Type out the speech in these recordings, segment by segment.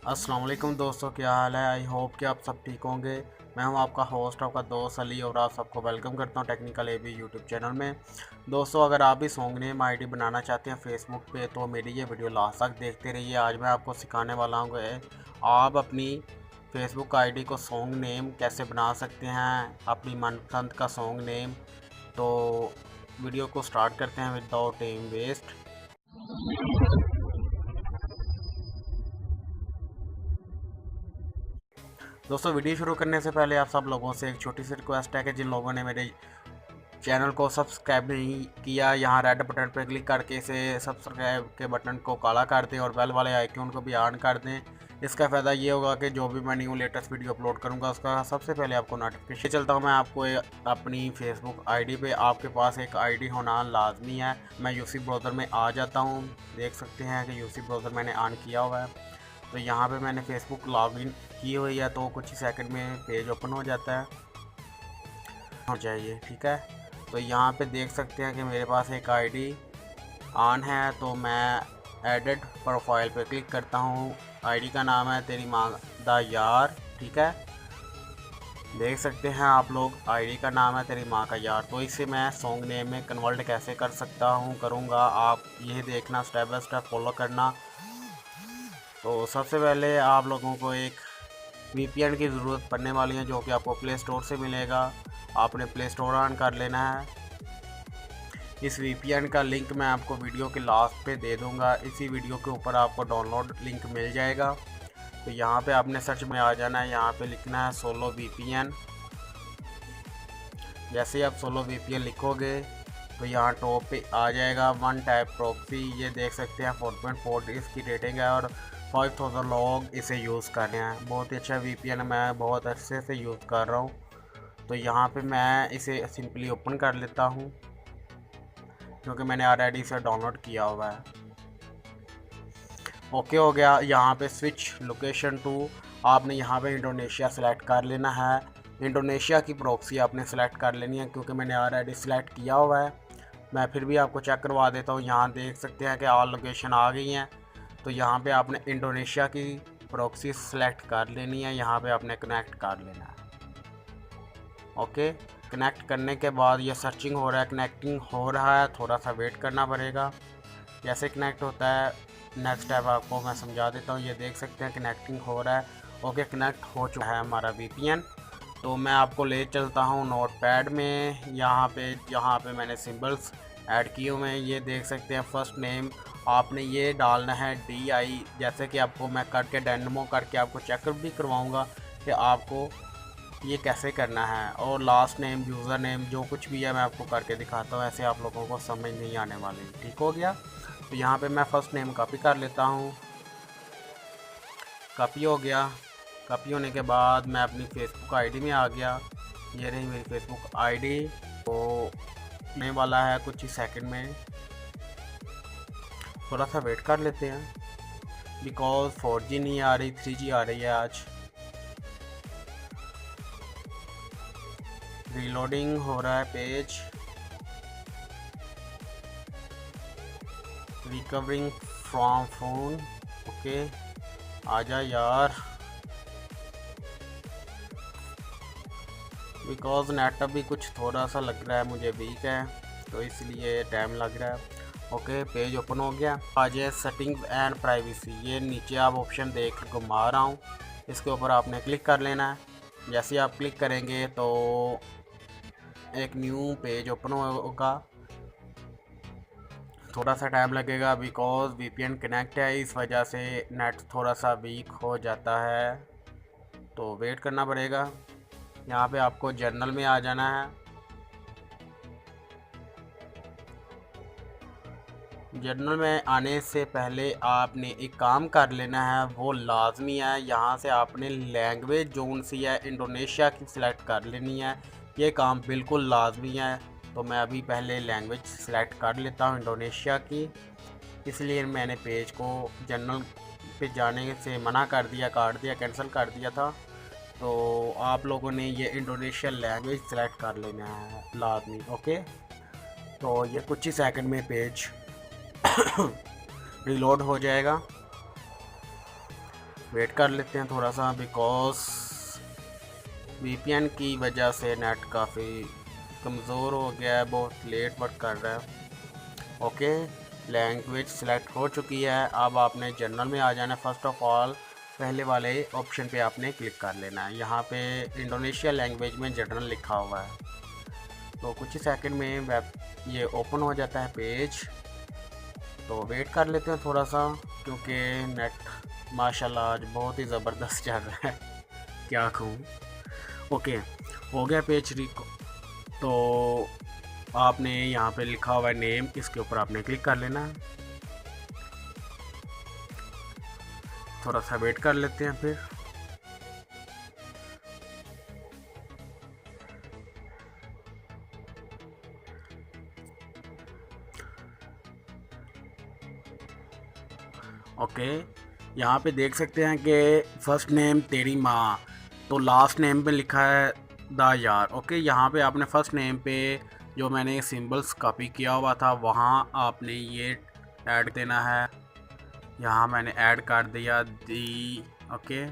अस्सलाम वालेकुम दोस्तों, क्या हाल है। आई होप कि आप सब ठीक होंगे। मैं हूं आपका होस्ट, आपका दोस्त अली, और आप सबको वेलकम करता हूं टेक्निकल एबी यूट्यूब चैनल में। दोस्तों, अगर आप भी सॉन्ग नेम आईडी बनाना चाहते हैं फेसबुक पे तो मेरी ये वीडियो लास्ट तक देखते रहिए। आज मैं आपको सिखाने वाला हूँ कि आप अपनी फेसबुक आईडी को सॉन्ग नेम कैसे बना सकते हैं, अपनी मनपसंद का सॉन्ग नेम। तो वीडियो को स्टार्ट करते हैं विदाउट टाइम वेस्ट। दोस्तों, वीडियो शुरू करने से पहले आप सब लोगों से एक छोटी सी रिक्वेस्ट है कि जिन लोगों ने मेरे चैनल को सब्सक्राइब नहीं किया, यहाँ रेड बटन पर क्लिक करके इसे सब्सक्राइब के बटन को काला कर दें और बेल वाले आइकन को भी ऑन कर दें। इसका फ़ायदा ये होगा कि जो भी मैं न्यू लेटेस्ट वीडियो अपलोड करूँगा उसका सबसे पहले आपको नोटिफिकेशन चलता हूँ। मैं आपको अपनी फेसबुक आईडी पे आपके पास एक आईडी होना लाजमी है। मैं यूसी ब्राउज़र में आ जाता हूँ। देख सकते हैं कि यूसी ब्राउज़र मैंने ऑन किया हुआ है। तो यहाँ पे मैंने फेसबुक लॉगिन की हुई है, तो कुछ ही सेकंड में पेज ओपन हो जाता है, हो जाइए। ठीक है, तो यहाँ पे देख सकते हैं कि मेरे पास एक आईडी ऑन है। तो मैं एडिट प्रोफाइल पे क्लिक करता हूँ। आईडी का नाम है तेरी माँ दा यार। ठीक है, देख सकते हैं आप लोग, आईडी का नाम है तेरी माँ का यार। तो इसे मैं सॉन्ग नेम में कन्वर्ट कैसे कर सकता हूँ करूँगा, आप ये देखना, स्टेप बाय स्टेप फॉलो करना। तो सबसे पहले आप लोगों को एक वीपीएन की ज़रूरत पड़ने वाली है, जो कि आपको प्ले स्टोर से मिलेगा। आपने प्ले स्टोर ऑन कर लेना है। इस वीपीएन का लिंक मैं आपको वीडियो के लास्ट पे दे दूंगा। इसी वीडियो के ऊपर आपको डाउनलोड लिंक मिल जाएगा। तो यहाँ पे आपने सर्च में आ जाना है, यहाँ पे लिखना है सोलो वीपीएन। जैसे ही आप सोलो वीपीएन लिखोगे तो यहाँ टॉप पे आ जाएगा वन टाइप प्रॉक्सी। ये देख सकते हैं 4.4 इसकी रेटिंग है और 5000 लोग इसे यूज़ कर रहे हैं। बहुत ही अच्छा वीपीएन, मैं बहुत अच्छे से यूज़ कर रहा हूँ। तो यहाँ पे मैं इसे सिंपली ओपन कर लेता हूँ क्योंकि मैंने ऑलरेडी इसे डाउनलोड किया हुआ है। ओके हो गया। यहाँ पे स्विच लोकेशन टू, आपने यहाँ पे इंडोनेशिया सेलेक्ट कर लेना है। इंडोनेशिया की प्रॉक्सी आपने सेलेक्ट कर लेनी है क्योंकि मैंने ऑलरेडी सेलेक्ट किया हुआ है। मैं फिर भी आपको चेक करवा देता हूँ। यहाँ देख सकते हैं कि ऑल लोकेशन आ गई हैं। तो यहाँ पे आपने इंडोनेशिया की प्रॉक्सी सेलेक्ट कर लेनी है, यहाँ पे आपने कनेक्ट कर लेना है। ओके, कनेक्ट करने के बाद ये सर्चिंग हो रहा है, कनेक्टिंग हो रहा है, थोड़ा सा वेट करना पड़ेगा। जैसे कनेक्ट होता है नेक्स्ट स्टेप आपको मैं समझा देता हूँ। ये देख सकते हैं कनेक्टिंग हो रहा है। ओके, कनेक्ट हो चुका है हमारा वीपीएन। तो मैं आपको ले चलता हूँ नोटपैड में। यहाँ पे मैंने सिंबल्स ऐड किए हुए हैं। ये देख सकते हैं फर्स्ट नेम आपने ये डालना है DI, जैसे कि आपको मैं करके डेमो करके आपको चेक भी करवाऊँगा कि आपको ये कैसे करना है। और लास्ट नेम, यूज़र नेम, जो कुछ भी है मैं आपको करके दिखाता हूँ, ऐसे आप लोगों को समझ नहीं आने वाली। ठीक हो गया। तो यहाँ पे मैं फ़र्स्ट नेम कॉपी कर लेता हूँ। कॉपी हो गया। कॉपी होने के बाद मैं अपनी फेसबुक आईडी में आ गया। ये रही मेरी फेसबुक आईडी। तो होने वाला है कुछ ही सेकंड में, थोड़ा सा वेट कर लेते हैं बिकॉज़ 4G नहीं आ रही, 3G आ रही है आज। रीलोडिंग हो रहा है page. Recovering from phone. Okay, आजा यार, बिकॉज नेट अभी कुछ थोड़ा सा लग रहा है मुझे वीक है, तो इसलिए टाइम लग रहा है। ओके, पेज ओपन हो गया। आ जाए सेटिंग्स एंड प्राइवेसी, ये नीचे आप ऑप्शन देख घुमा रहा हूँ, इसके ऊपर आपने क्लिक कर लेना है। जैसे ही आप क्लिक करेंगे तो एक न्यू पेज ओपन होगा। थोड़ा सा टाइम लगेगा बिकॉज़ वीपीएन कनेक्ट है, इस वजह से नेट थोड़ा सा वीक हो जाता है, तो वेट करना पड़ेगा। यहाँ पे आपको जर्नल में आ जाना है। जर्नल में आने से पहले आपने एक काम कर लेना है, वो लाजमी है। यहाँ से आपने लैंग्वेज जोन सी है इंडोनेशिया की सिलेक्ट कर लेनी है। ये काम बिल्कुल लाजमी है। तो मैं अभी पहले लैंग्वेज सेलेक्ट कर लेता हूँ इंडोनेशिया की, इसलिए मैंने पेज को जर्नल पे जाने से मना कर दिया, काट दिया, कैंसिल कर दिया था। तो आप लोगों ने ये इंडोनेशियन लैंग्वेज सेलेक्ट कर लेना है लाजमी। ओके, तो ये कुछ ही सेकंड में पेज रिलोड हो जाएगा। वेट कर लेते हैं थोड़ा सा, बिकॉज वीपीएन की वजह से नेट काफ़ी कमज़ोर हो गया है, बहुत लेट वर्क कर रहा है। ओके, लैंग्वेज सेलेक्ट हो चुकी है। अब आपने जनरल में आ जाना। फर्स्ट ऑफ ऑल पहले वाले ऑप्शन पे आपने क्लिक कर लेना है। यहाँ पे इंडोनेशिया लैंग्वेज में जनरल लिखा हुआ है। तो कुछ ही सेकंड में वेब ये ओपन हो जाता है पेज। तो वेट कर लेते हैं थोड़ा सा, क्योंकि नेट माशाल्लाह आज बहुत ही ज़बरदस्त चल रहा है, क्या कहूँ। ओके, हो गया पेज तो आपने यहाँ पे लिखा हुआ है नेम, इसके ऊपर आपने क्लिक कर लेना है। थोड़ा सा वेट कर लेते हैं फिर। ओके, यहाँ पे देख सकते हैं कि फर्स्ट नेम तेरी माँ, तो लास्ट नेम पे लिखा है द यार। ओके, यहाँ पे आपने फर्स्ट नेम पे जो मैंने सिंबल्स कॉपी किया हुआ था वहाँ आपने ये ऐड देना है। यहाँ मैंने ऐड कर दिया दी। ओके,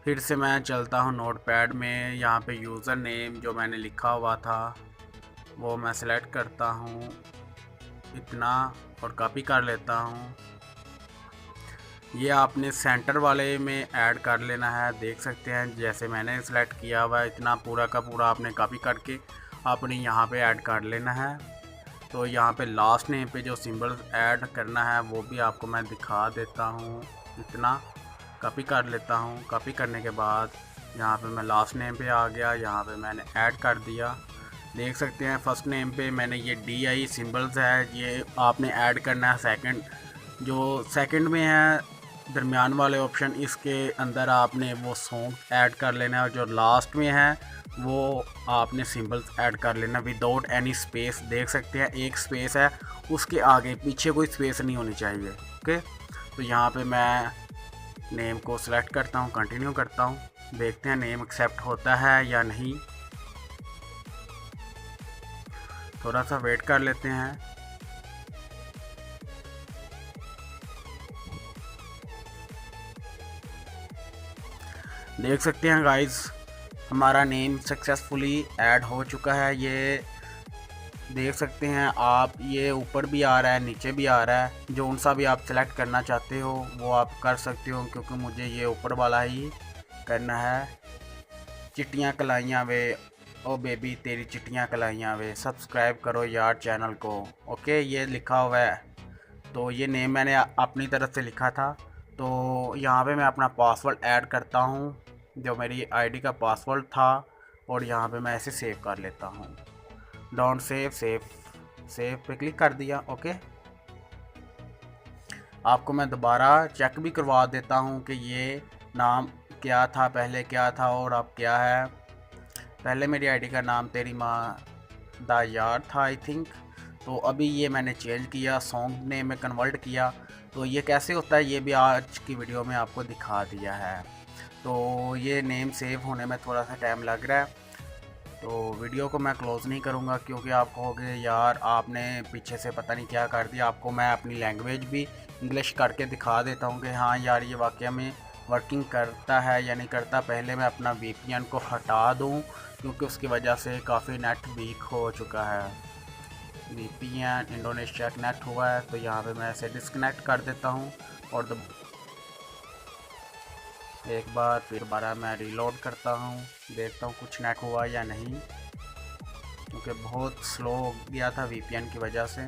फिर से मैं चलता हूँ नोटपैड में। यहाँ पे यूज़र नेम जो मैंने लिखा हुआ था वो मैं सेलेक्ट करता हूँ इतना और कॉपी कर लेता हूँ। ये आपने सेंटर वाले में ऐड कर लेना है। देख सकते हैं जैसे मैंने सेलेक्ट किया हुआ है इतना पूरा का पूरा आपने कॉपी करके आपने यहाँ पे ऐड कर लेना है। तो यहाँ पे लास्ट नेम पे जो सिंबल ऐड करना है वो भी आपको मैं दिखा देता हूँ। इतना कॉपी कर लेता हूँ। कॉपी करने के बाद यहाँ पे मैं लास्ट नेम पे आ गया, यहाँ पे मैंने ऐड कर दिया। देख सकते हैं फर्स्ट नेम पे मैंने ये DI सिंबल्स है, ये आपने ऐड करना है। सेकंड जो सेकंड में है दरमियान वाले ऑप्शन, इसके अंदर आपने वो सॉन्ग ऐड कर लेना है। और जो लास्ट में है वो आपने सिंबल्स ऐड कर लेना विदाउट एनी स्पेस। देख सकते हैं एक स्पेस है, उसके आगे पीछे कोई स्पेस नहीं होनी चाहिए। ओके, तो यहाँ पे मैं नेम को सिलेक्ट करता हूँ, कंटिन्यू करता हूँ। देखते हैं नेम एक्सेप्ट होता है या नहीं। थोड़ा सा वेट कर लेते हैं। देख सकते हैं गाइस हमारा नेम सक्सेसफुली ऐड हो चुका है। ये देख सकते हैं आप, ये ऊपर भी आ रहा है नीचे भी आ रहा है। जो सा भी आप सेलेक्ट करना चाहते हो वो आप कर सकते हो, क्योंकि मुझे ये ऊपर वाला ही करना है। चिट्टियाँ कलाइयाँ वे ओ बेबी तेरी चिट्टियाँ कलाइयाँ वे, सब्सक्राइब करो यार चैनल को। ओके, ये लिखा हुआ है। तो ये नेम मैंने अपनी तरफ से लिखा था। तो यहाँ पे मैं अपना पासवर्ड ऐड करता हूँ, जो मेरी आईडी का पासवर्ड था, और यहाँ पे मैं ऐसे सेव कर लेता हूँ। डोंट सेव, सेव पे क्लिक कर दिया। ओके, आपको मैं दोबारा चेक भी करवा देता हूँ कि ये नाम क्या था, पहले क्या था और अब क्या है। पहले मेरी आईडी का नाम तेरी माँ द यार था आई थिंक। तो अभी ये मैंने चेंज किया, सॉन्ग नेम में कन्वर्ट किया। तो ये कैसे होता है ये भी आज की वीडियो में आपको दिखा दिया है। तो ये नेम सेव होने में थोड़ा सा टाइम लग रहा है। तो वीडियो को मैं क्लोज़ नहीं करूँगा, क्योंकि आप कहोगे यार आपने पीछे से पता नहीं क्या कर दिया। आपको मैं अपनी लैंग्वेज भी इंग्लिश करके दिखा देता हूँ कि हाँ यार ये वाकई में वर्किंग करता है या नहीं करता। पहले मैं अपना VPN को हटा दूँ, क्योंकि उसकी वजह से काफ़ी नेट वीक हो चुका है। VPN इंडोनेशिया कनेक्ट हुआ है, तो यहाँ पे मैं ऐसे डिस्कनेक्ट कर देता हूँ और एक बार फिर दोबारा मैं रीलोड करता हूँ, देखता हूँ कुछ नेट हुआ या नहीं, क्योंकि बहुत स्लो हो गया था VPN की वजह से।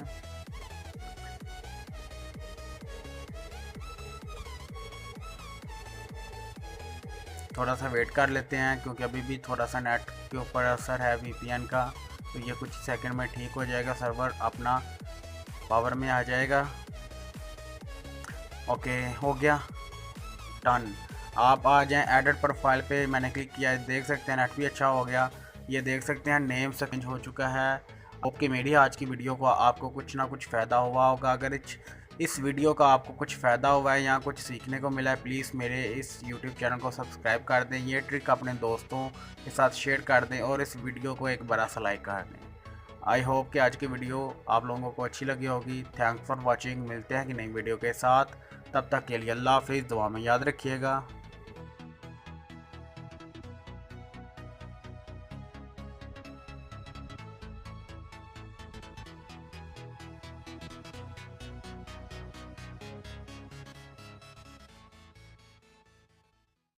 थोड़ा सा वेट कर लेते हैं, क्योंकि अभी भी थोड़ा सा नेट के ऊपर असर है VPN का। तो ये कुछ सेकंड में ठीक हो जाएगा, सर्वर अपना पावर में आ जाएगा। ओके, हो गया डन। आप आ जाएं एडिट प्रोफाइल पे, मैंने क्लिक किया, देख सकते हैं नेट भी अच्छा हो गया। ये देख सकते हैं नेम से चेंज हो चुका है। ओके, मेरी आज की वीडियो को आपको कुछ ना कुछ फ़ायदा हुआ होगा। अगर इस वीडियो का आपको कुछ फ़ायदा हुआ है या कुछ सीखने को मिला है, प्लीज़ मेरे इस YouTube चैनल को सब्सक्राइब कर दें। ये ट्रिक अपने दोस्तों के साथ शेयर कर दें और इस वीडियो को एक बड़ा सा लाइक कर दें। आई होप कि आज की वीडियो आप लोगों को अच्छी लगी होगी। Thanks for watching. मिलते हैं कि नई वीडियो के साथ। तब तक के लिए अल्लाह हाफिज़, दुआ में याद रखिएगा।